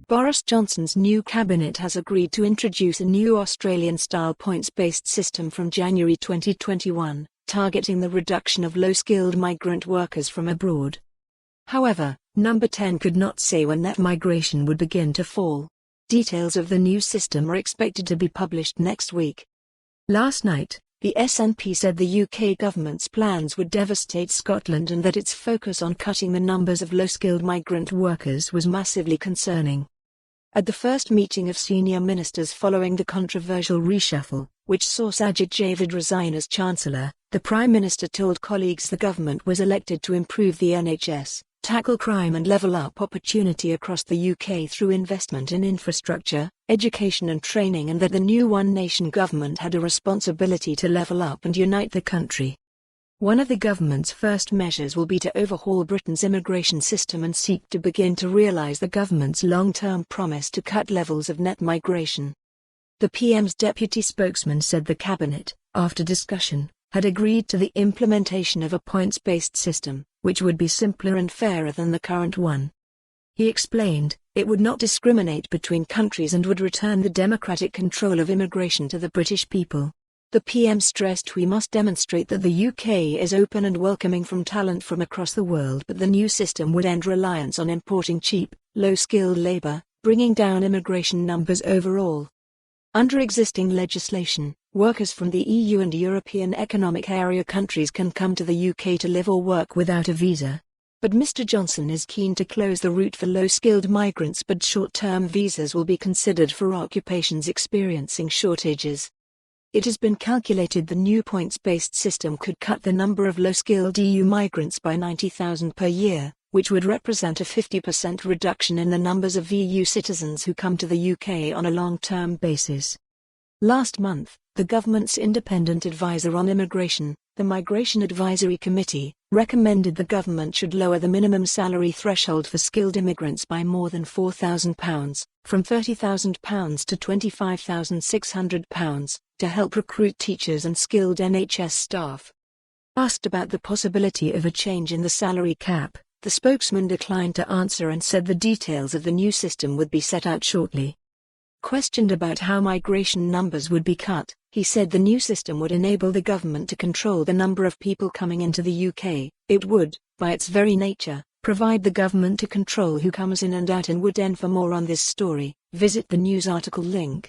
Boris Johnson's new cabinet has agreed to introduce a new Australian-style points-based system from January 2021, targeting the reduction of low-skilled migrant workers from abroad. However, Number 10 could not say when net migration would begin to fall. Details of the new system are expected to be published next week. Last night, the SNP said the UK government's plans would devastate Scotland and that its focus on cutting the numbers of low-skilled migrant workers was massively concerning. At the first meeting of senior ministers following the controversial reshuffle, which saw Sajid Javid resign as Chancellor, the Prime Minister told colleagues the government was elected to improve the NHS, tackle crime and level up opportunity across the UK through investment in infrastructure, education and training, and that the new One Nation government had a responsibility to level up and unite the country. One of the government's first measures will be to overhaul Britain's immigration system and seek to begin to realise the government's long-term promise to cut levels of net migration. The PM's deputy spokesman said the cabinet, after discussion, had agreed to the implementation of a points-based system, which would be simpler and fairer than the current one. He explained, it would not discriminate between countries and would return the democratic control of immigration to the British people. The PM stressed we must demonstrate that the UK is open and welcoming from talent from across the world, but the new system would end reliance on importing cheap, low-skilled labour, bringing down immigration numbers overall. Under existing legislation, workers from the EU and European Economic Area countries can come to the UK to live or work without a visa. But Mr Johnson is keen to close the route for low-skilled migrants, but short-term visas will be considered for occupations experiencing shortages. It has been calculated the new points-based system could cut the number of low-skilled EU migrants by 90,000 per year, which would represent a 50% reduction in the numbers of EU citizens who come to the UK on a long-term basis. Last month, the government's independent advisor on immigration, the Migration Advisory Committee, recommended the government should lower the minimum salary threshold for skilled immigrants by more than £4,000, from £30,000 to £25,600, to help recruit teachers and skilled NHS staff. Asked about the possibility of a change in the salary cap, the spokesman declined to answer and said the details of the new system would be set out shortly. Questioned about how migration numbers would be cut, he said the new system would enable the government to control the number of people coming into the UK. It would, by its very nature, provide the government to control who comes in and out and would end. For more on this story, visit the news article link.